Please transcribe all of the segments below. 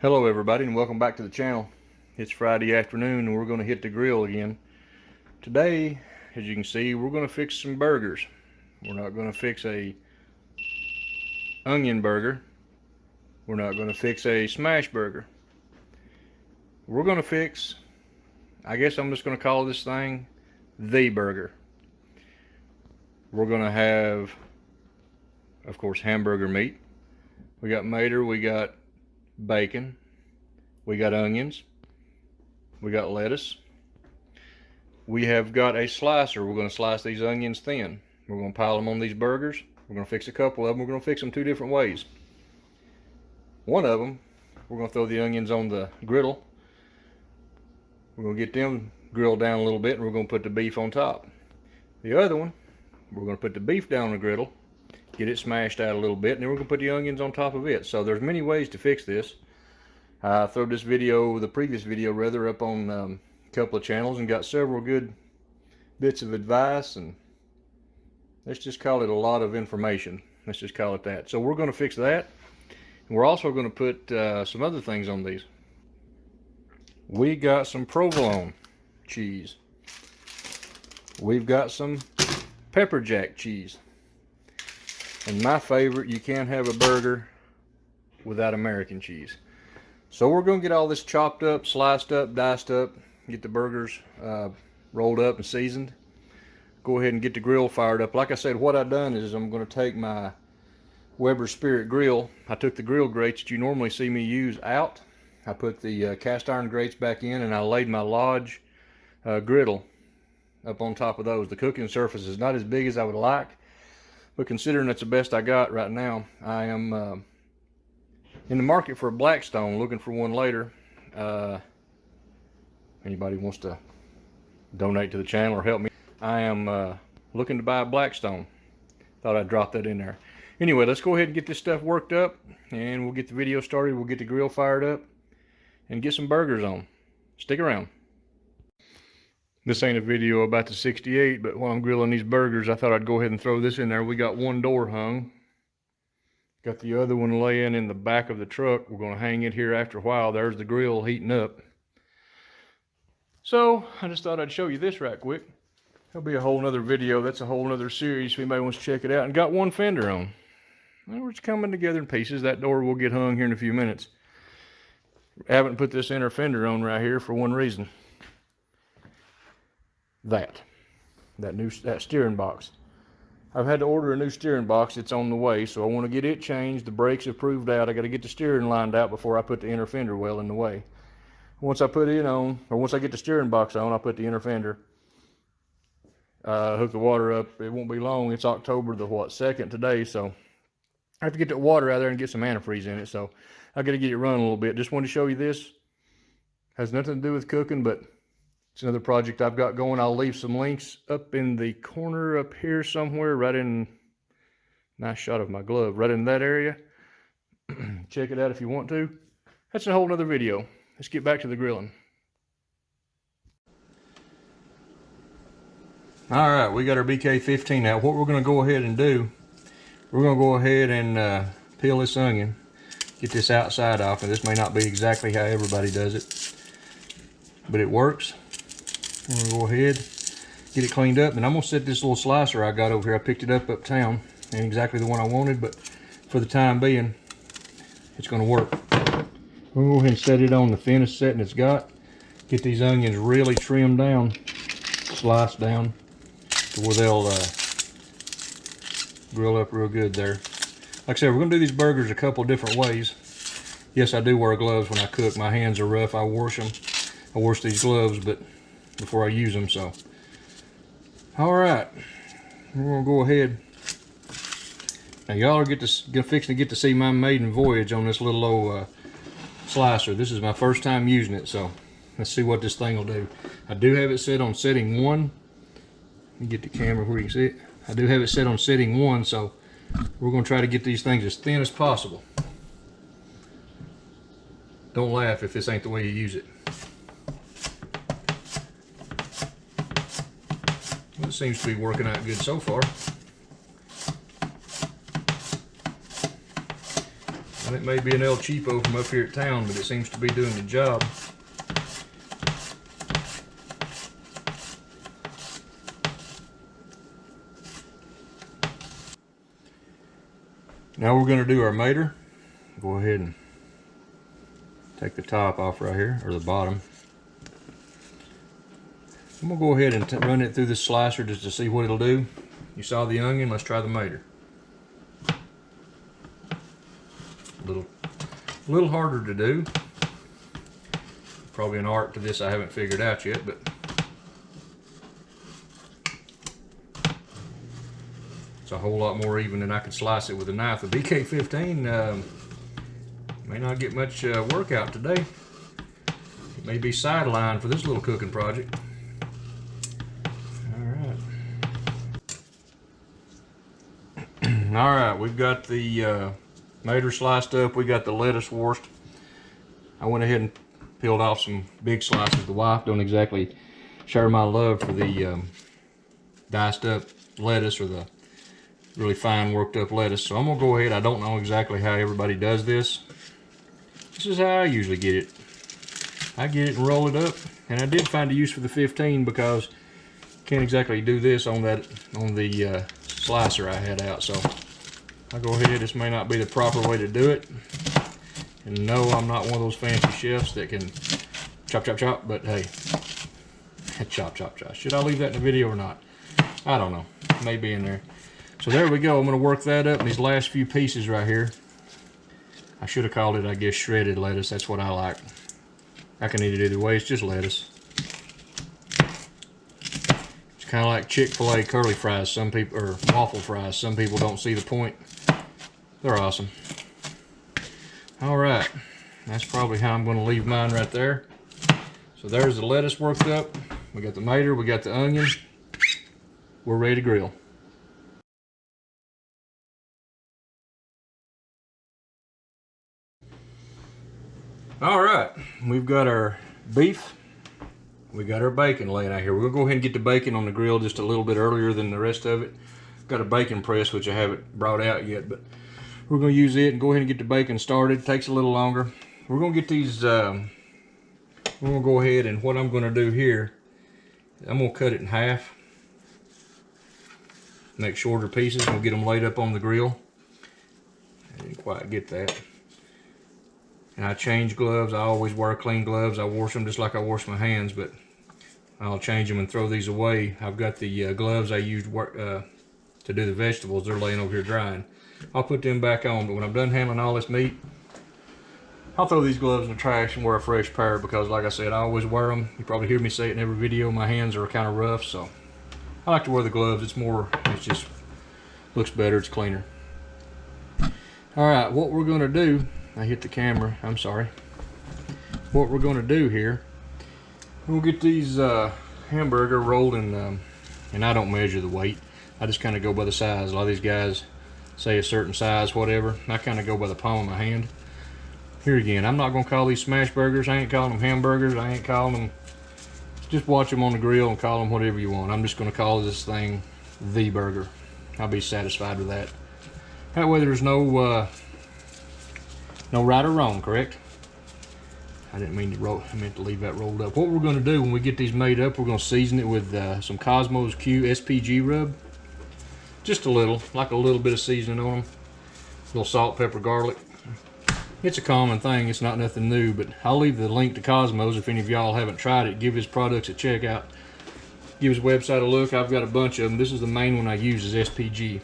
Hello everybody and welcome back to the channel. It's Friday afternoon and we're going to hit the grill again. Today, as you can see, we're going to fix some burgers. We're not going to fix a onion burger. We're not going to fix a smash burger. We're going to fix, I guess I'm just going to call this thing the burger. We're going to have, of course, hamburger meat. We got mater, we got bacon, we got onions, we got lettuce. We have got a slicer. We're going to slice these onions thin. We're going to pile them on these burgers. We're going to fix a couple of them. We're going to fix them two different ways. One of them, we're going to throw the onions on the griddle. We're going to get them grilled down a little bit and we're going to put the beef on top. The other one, we're going to put the beef down on the griddle, get it smashed out a little bit, and then we're going to put the onions on top of it. So there's many ways to fix this. I threw the previous video rather, up on a couple of channels and got several good bits of advice, and let's just call it a lot of information. Let's just call it that. So we're going to fix that, and we're also going to put some other things on these. We got some provolone cheese. We've got some pepper jack cheese. And my favorite, you can't have a burger without American cheese. So we're going to get all this chopped up, sliced up, diced up, get the burgers rolled up and seasoned. Go ahead and get the grill fired up. Like I said, what I've done is I'm going to take my Weber Spirit grill. I took the grill grates that you normally see me use out. I put the cast iron grates back in, and I laid my Lodge griddle up on top of those. The cooking surface is not as big as I would like, but considering it's the best I got right now, I am in the market for a Blackstone, looking for one later. Anybody wants to donate to the channel or help me, I am looking to buy a Blackstone. Thought I'd drop that in there. Anyway, let's go ahead and get this stuff worked up, and we'll get the video started. We'll get the grill fired up and get some burgers on. Stick around. This ain't a video about the 68, but while I'm grilling these burgers, I thought I'd go ahead and throw this in there. We got one door hung. Got the other one laying in the back of the truck. We're going to hang it here after a while. There's the grill heating up. So I just thought I'd show you this right quick. There'll be a whole nother video. That's a whole nother series if anybody wants to check it out. And got one fender on. Well, it's coming together in pieces. That door will get hung here in a few minutes. I haven't put this inner fender on right here for one reason. That steering box. I've had to order a new steering box. It's on the way, so I want to get it changed. The brakes have proved out. I got to get the steering lined out before I put the inner fender well in the way. Once I put it on, or once I get the steering box on, I'll put the inner fender. Hook the water up. It won't be long. It's October the 2nd today, so I have to get the water out there and get some antifreeze in it. So I got to get it running a little bit. Just wanted to show you this. Has nothing to do with cooking, but it's another project I've got going. I'll leave some links up in the corner up here somewhere, right in, nice shot of my glove, right in that area. Check it out if you want to. That's a whole nother video. Let's get back to the grilling. All right, we got our BK15 now. What we're going to go ahead and do, we're going to go ahead and peel this onion, get this outside off. And this may not be exactly how everybody does it, but it works. I'm going to go ahead, get it cleaned up, and I'm going to set this little slicer I got over here. I picked it up uptown. Ain't exactly the one I wanted, but for the time being, it's going to work. We'll go ahead and set it on the thinnest setting it's got. Get these onions really trimmed down, sliced down, to where they'll grill up real good there. Like I said, we're going to do these burgers a couple different ways. Yes, I do wear gloves when I cook. My hands are rough. I wash them. I wash these gloves, but before I use them. So all right, we're gonna go ahead. Now y'all are fixing to get to see my maiden voyage on this little old slicer. This is my first time using it, so let's see what this thing will do. I do have it set on setting 1. Let me get the camera where you can see it. I do have it set on setting 1, so we're gonna try to get these things as thin as possible. Don't laugh if this ain't the way you use it. It seems to be working out good so far. And it may be an El Cheapo from up here at town, but it seems to be doing the job. Now we're going to do our mater. Go ahead and take the top off right here, or the bottom. I'm going to go ahead and run it through this slicer just to see what it'll do. You saw the onion, let's try the mater. A little harder to do. Probably an art to this I haven't figured out yet, but it's a whole lot more even than I could slice it with a knife. The BK15 may not get much work out today. It may be sidelined for this little cooking project. All right, we've got the mater sliced up. We got the lettuce washed. I went ahead and peeled off some big slices. The wife don't exactly share my love for the diced up lettuce or the really fine worked up lettuce. So I'm gonna go ahead. I don't know exactly how everybody does this. This is how I usually get it. I get it and roll it up. And I did find a use for the 15 because can't exactly do this on the slicer I had out. So I'll go ahead. This may not be the proper way to do it. And no, I'm not one of those fancy chefs that can chop, chop, chop, but hey, chop, chop, chop. Should I leave that in the video or not? I don't know. It may be in there. So there we go. I'm going to work that up in these last few pieces right here. I should have called it, I guess, shredded lettuce. That's what I like. I can eat it either way. It's just lettuce. It's kind of like Chick-fil-A curly fries. Some people, or waffle fries. Some people don't see the point. They're awesome. All right, that's probably how I'm going to leave mine right there. So there's the lettuce worked up. We got the mater, we got the onion. We're ready to grill. All right, we've got our beef. We got our bacon laying out here. We're gonna go ahead and get the bacon on the grill just a little bit earlier than the rest of it. Got a bacon press, which I haven't brought out yet, but we're going to use it and go ahead and get the bacon started. It takes a little longer. We're going to get these, we're going to go ahead and what I'm going to do here, I'm going to cut it in half. Make shorter pieces. We'll get them laid up on the grill. I didn't quite get that. And I change gloves. I always wear clean gloves. I wash them just like I wash my hands, but I'll change them and throw these away. I've got the gloves I used to do the vegetables. They're laying over here drying. I'll put them back on, but when I'm done handling all this meat, I'll throw these gloves in the trash and wear a fresh pair because, like I said, I always wear them. You probably hear me say it in every video. My hands are kind of rough, so I like to wear the gloves. It just looks better. It's cleaner. All right, what we're going to do, I hit the camera, I'm sorry. What we're going to do here, we'll get these hamburger rolled in, and I don't measure the weight. I just kind of go by the size. A lot of these guys say a certain size, whatever. I kind of go by the palm of my hand. Here again, I'm not going to call these smash burgers. I ain't calling them hamburgers. I ain't calling them, just watch them on the grill and call them whatever you want. I'm just going to call this thing the burger. I'll be satisfied with that. That way there's no right or wrong, correct? I didn't mean to roll, I meant to leave that rolled up. What we're going to do when we get these made up, we're going to season it with some Cosmos Q SPG rub. Just a little, like a little bit of seasoning on them. A little salt, pepper, garlic. It's a common thing. It's not nothing new, but I'll leave the link to Cosmos if any of y'all haven't tried it. Give his products a check out. Give his website a look. I've got a bunch of them. This is the main one I use is SPG.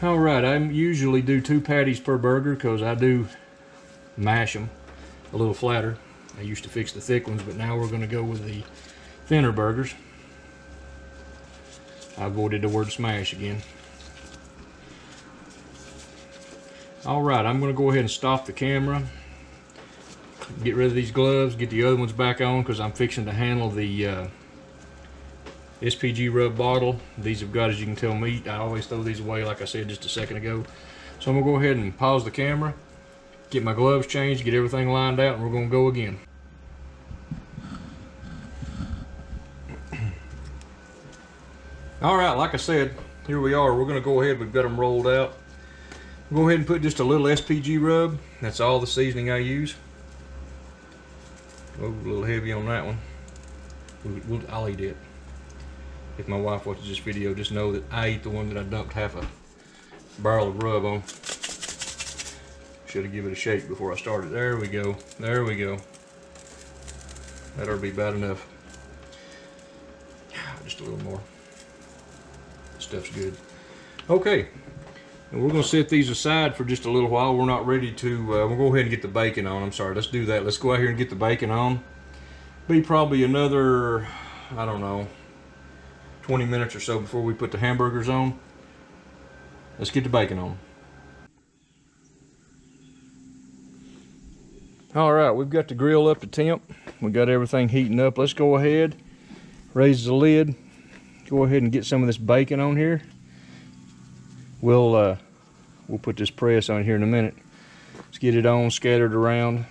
All right, I usually do 2 patties per burger because I do mash them a little flatter. I used to fix the thick ones, but now we're going to go with the thinner burgers. I avoided the word smash again. Alright, I'm going to go ahead and stop the camera. Get rid of these gloves, get the other ones back on because I'm fixing to handle the SPG rub bottle. These have got, as you can tell, meat. I always throw these away like I said just a second ago. So I'm going to go ahead and pause the camera, get my gloves changed, get everything lined out, and we're going to go again. All right, like I said, here we are. We're going to go ahead. We've got them rolled out. Go ahead and put just a little SPG rub. That's all the seasoning I use. Oh, a little heavy on that one. I'll eat it. If my wife watches this video, just know that I eat the one that I dumped half a barrel of rub on. Should have given it a shake before I started. There we go. There we go. That ought to be about enough. Just a little more. This stuff's good. Okay. And we're going to set these aside for just a little while. We're not ready to, we'll go ahead and get the bacon on. I'm sorry, let's do that. Let's go out here and get the bacon on. Be probably another, I don't know, 20 minutes or so before we put the hamburgers on. Let's get the bacon on. All right, we've got the grill up to temp. We got everything heating up. Let's go ahead, raise the lid, go ahead and get some of this bacon on here. We'll put this press on here in a minute. Let's get it on, scattered around.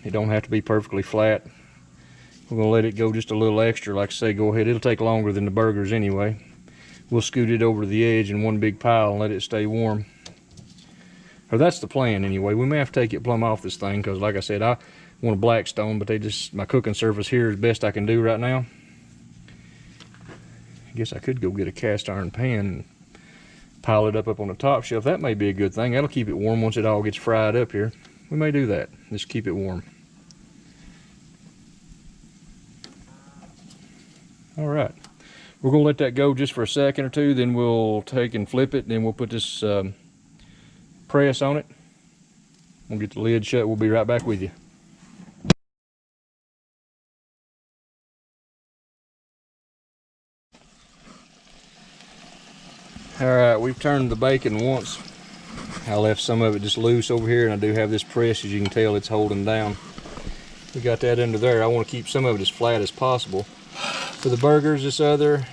It don't have to be perfectly flat. We're gonna let it go just a little extra. Like I say, go ahead. It'll take longer than the burgers anyway. We'll scoot it over to the edge in one big pile and let it stay warm. Or that's the plan anyway. We may have to take it plumb off this thing because, like I said, I want a Blackstone, but my cooking surface here is best I can do right now. I guess I could go get a cast iron pan and pile it up on the top shelf. That may be a good thing. That'll keep it warm once it all gets fried up here. We may do that. Just keep it warm. All right. We're going to let that go just for a second or two. Then we'll take and flip it. Then we'll put this press on it. We'll get the lid shut. We'll be right back with you. Alright, we've turned the bacon once. I left some of it just loose over here, and I do have this press. As you can tell, it's holding down. We got that under there. I want to keep some of it as flat as possible. For the burgers, this other,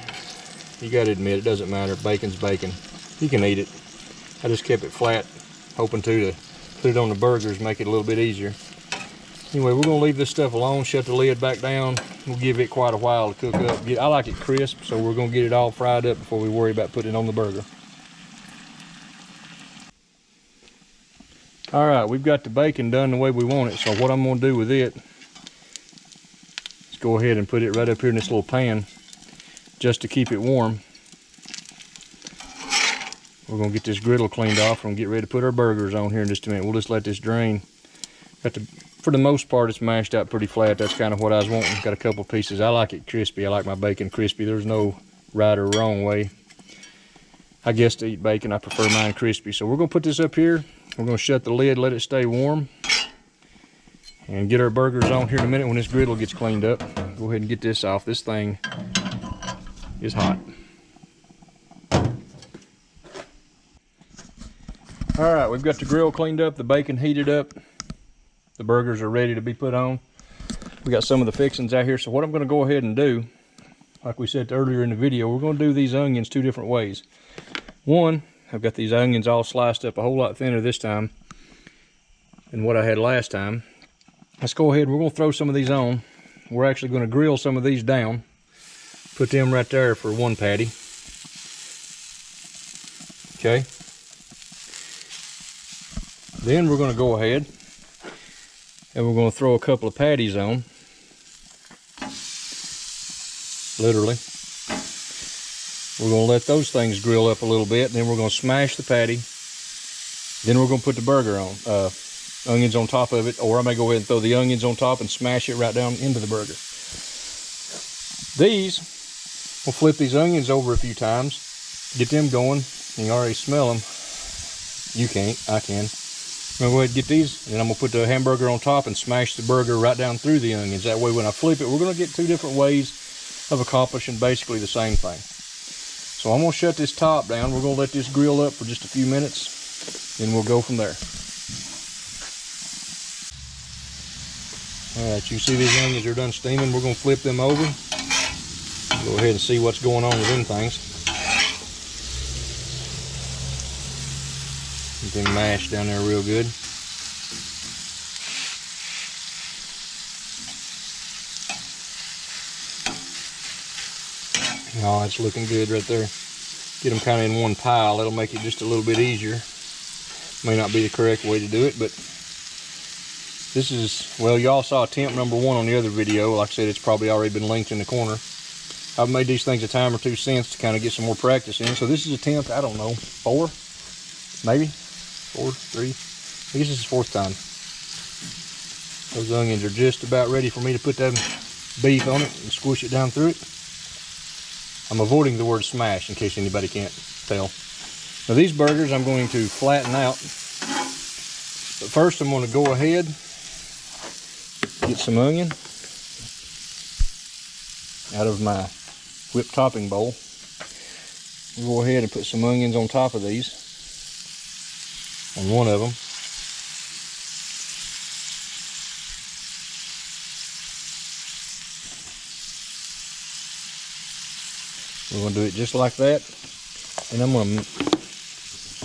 you got to admit, it doesn't matter. Bacon's bacon. You can eat it. I just kept it flat, hoping to put it on the burgers, make it a little bit easier. Anyway, we're going to leave this stuff alone, shut the lid back down. We'll give it quite a while to cook up. I like it crisp, so we're going to get it all fried up before we worry about putting it on the burger. Alright, we've got the bacon done the way we want it, so what I'm going to do with it is go ahead and put it right up here in this little pan just to keep it warm. We're going to get this griddle cleaned off and get ready to put our burgers on here in just a minute. We'll just let this drain. For the most part, it's mashed out pretty flat. That's kind of what I was wanting. Got a couple pieces. I like it crispy. I like my bacon crispy. There's no right or wrong way. I guess to eat bacon, I prefer mine crispy. So we're going to put this up here. We're going to shut the lid, let it stay warm, and get our burgers on here in a minute when this griddle gets cleaned up. Go ahead and get this off. This thing is hot. All right, we've got the grill cleaned up, the bacon heated up. The burgers are ready to be put on. We got some of the fixings out here. So what I'm going to go ahead and do, like we said earlier in the video, we're going to do these onions two different ways. One, I've got these onions all sliced up a whole lot thinner this time than what I had last time. Let's go ahead, we're going to throw some of these on. We're actually going to grill some of these down. Put them right there for one patty. Okay. Then we're going to go ahead and we're going to throw a couple of patties on. Literally. We're going to let those things grill up a little bit, and then we're going to smash the patty. Then we're going to put the burger on, onions on top of it, or I may go ahead and throw the onions on top and smash it right down into the burger. These, we'll flip these onions over a few times, get them going. You can already smell them. You can't, I can. I'm going to go ahead and get these, and I'm going to put the hamburger on top and smash the burger right down through the onions. That way when I flip it, we're going to get two different ways of accomplishing basically the same thing. So I'm going to shut this top down. We're going to let this grill up for just a few minutes, then we'll go from there. Alright, you see these onions are done steaming. We're going to flip them over. Go ahead and see what's going on with them things. Get them mashed down there real good. Oh, it's looking good right there. Get them kind of in one pile. That'll make it just a little bit easier. May not be the correct way to do it, but this is, well, y'all saw attempt number 1 on the other video. Like I said, it's probably already been linked in the corner. I've made these things a time or two since to kind of get some more practice in. So this is attempt, I don't know, 4, maybe 4, 3. I guess this is 4th time. Those onions are just about ready for me to put that beef on it and squish it down through it. I'm avoiding the word smash in case anybody can't tell. Now these burgers I'm going to flatten out. But first I'm going to go ahead, get some onion out of my whipped topping bowl. Go ahead and put some onions on top of these, on one of them. We're going to do it just like that, and I'm going to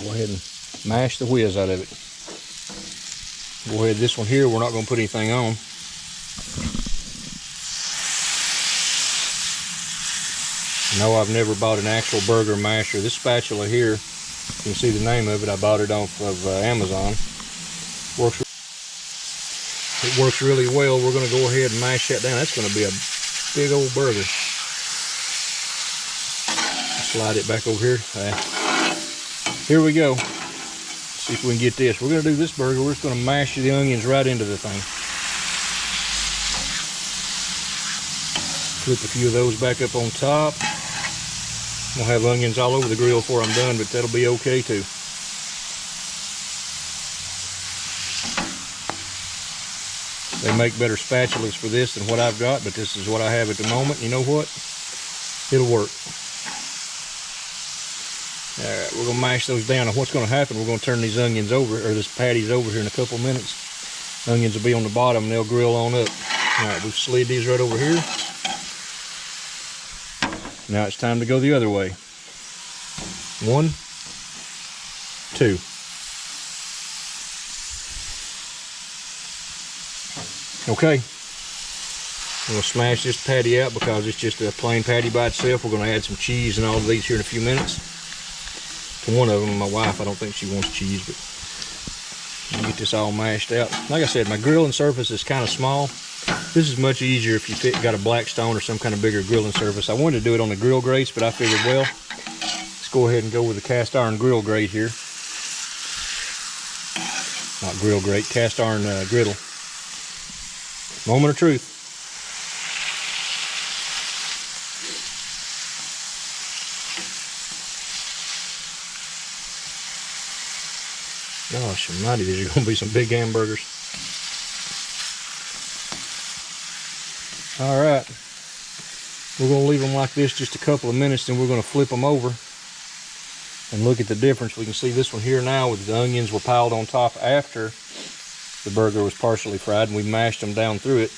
go ahead and mash the whiz out of it. Go ahead, this one here, we're not going to put anything on. No, I've never bought an actual burger masher. This spatula here, you can see the name of it. I bought it off of Amazon. It works really well. We're going to go ahead and mash that down. That's going to be a big old burger. Slide it back over here. Here we go. Let's see if we can get this. We're going to do this burger. We're just going to mash the onions right into the thing. Flip a few of those back up on top. We'll have onions all over the grill before I'm done, but that'll be okay too. They make better spatulas for this than what I've got, but this is what I have at the moment. You know what? It'll work. Alright, we're going to mash those down. And what's going to happen, we're going to turn these onions over, or this patties over here in a couple of minutes. Onions will be on the bottom and they'll grill on up. Alright, we've slid these right over here. Now it's time to go the other way. 1, 2. Okay. I'm going to smash this patty out because it's just a plain patty by itself. We're going to add some cheese and all of these here in a few minutes. To one of them, my wife, I don't think she wants cheese, but I'll get this all mashed out. Like I said, my grilling surface is kind of small. This is much easier if you got a Blackstone or some kind of bigger grilling surface. I wanted to do it on the grill grates, but I figured, well, let's go ahead and go with the cast iron grill grate here. Not grill grate, cast iron griddle. Moment of truth. Gosh almighty, these are going to be some big hamburgers. Alright, we're going to leave them like this just a couple of minutes, then we're going to flip them over and look at the difference. We can see this one here now with the onions were piled on top after the burger was partially fried and we mashed them down through it.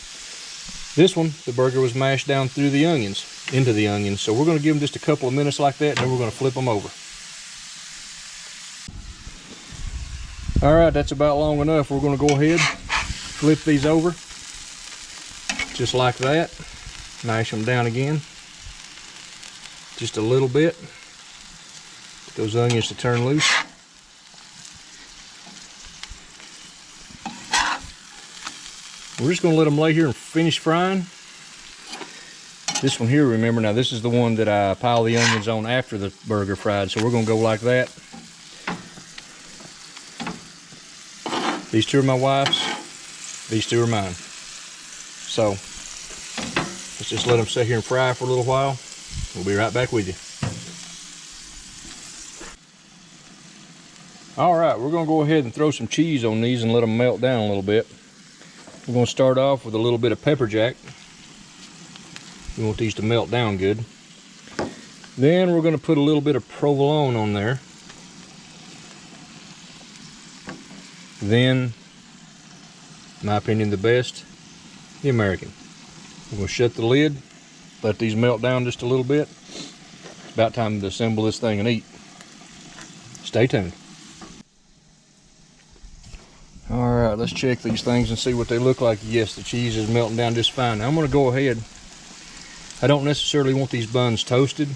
This one, the burger was mashed down through the onions, into the onions. So we're going to give them just a couple of minutes like that, and then we're going to flip them over. Alright, that's about long enough. We're going to go ahead, flip these over, just like that. Mash them down again, just a little bit. Get those onions to turn loose. We're just going to let them lay here and finish frying. This one here, remember, now this is the one that I pile the onions on after the burger fried, so we're going to go like that. These two are my wife's, these two are mine. So, let's just let them sit here and fry for a little while. We'll be right back with you. Alright, we're going to go ahead and throw some cheese on these and let them melt down a little bit. We're going to start off with a little bit of pepper jack. We want these to melt down good. Then we're going to put a little bit of provolone on there. Then, in my opinion, the best, the American. We're going to shut the lid, let these melt down just a little bit. It's about time to assemble this thing and eat. Stay tuned. Alright, let's check these things and see what they look like. Yes, the cheese is melting down just fine. Now I'm going to go ahead. I don't necessarily want these buns toasted.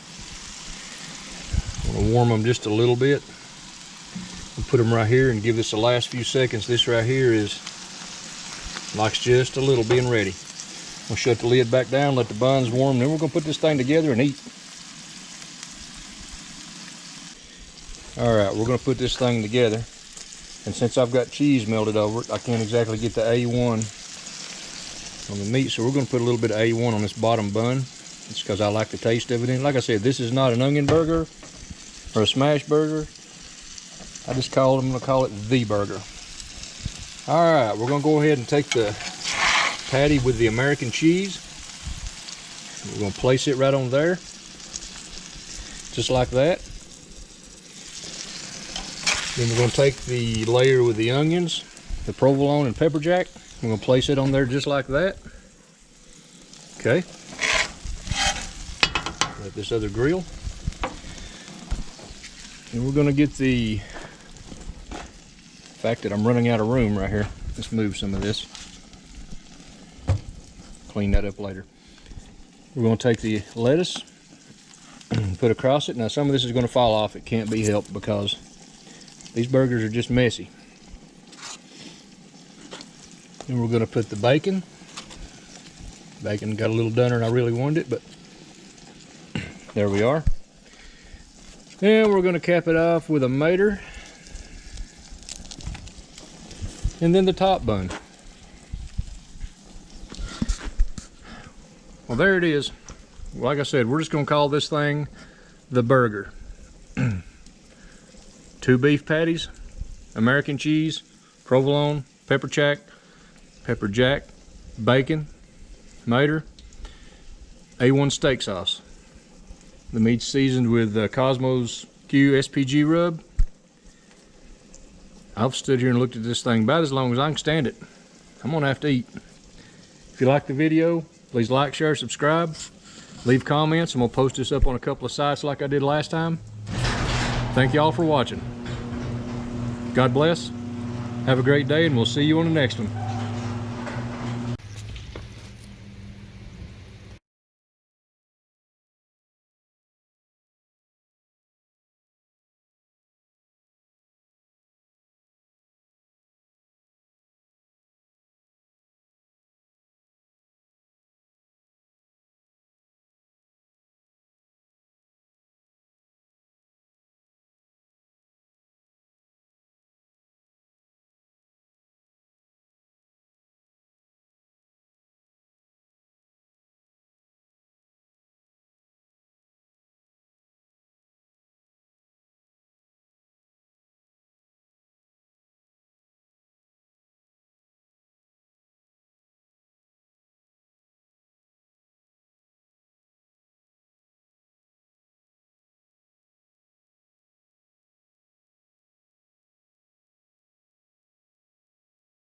I'm going to warm them just a little bit. We'll put them right here and give this the last few seconds. This right here likes just a little being ready. We'll shut the lid back down, let the buns warm, then we're gonna put this thing together and eat. All right, we're gonna put this thing together. And since I've got cheese melted over it, I can't exactly get the A1 on the meat, so we're gonna put a little bit of A1 on this bottom bun. It's because I like the taste of it. And like I said, this is not an onion burger or a smash burger. I'm gonna call it the burger. All right, we're gonna go ahead and take the patty with the American cheese. We're gonna place it right on there, just like that. Then we're gonna take the layer with the onions, the provolone and pepper jack. We're gonna place it on there just like that. Okay. Let this other grill. And we're gonna get the fact that I'm running out of room right here. Let's move some of this. Clean that up later. We're going to take the lettuce and put across it. Now some of this is going to fall off. It can't be helped because these burgers are just messy. Then we're going to put the bacon. Bacon got a little dunner than I really wanted it, but there we are. And we're going to cap it off with a mater. And then the top bun. Well, there it is. Like I said, we're just gonna call this thing the burger. 2 beef patties, American cheese, provolone, pepper jack, bacon, mater, A1 steak sauce. The meat's seasoned with Cosmos Q SPG rub. I've stood here and looked at this thing about as long as I can stand it. I'm gonna have to eat. If you like the video, please like, share, subscribe, leave comments, and we'll post this up on a couple of sites like I did last time. Thank you all for watching. God bless. Have a great day, and we'll see you on the next one.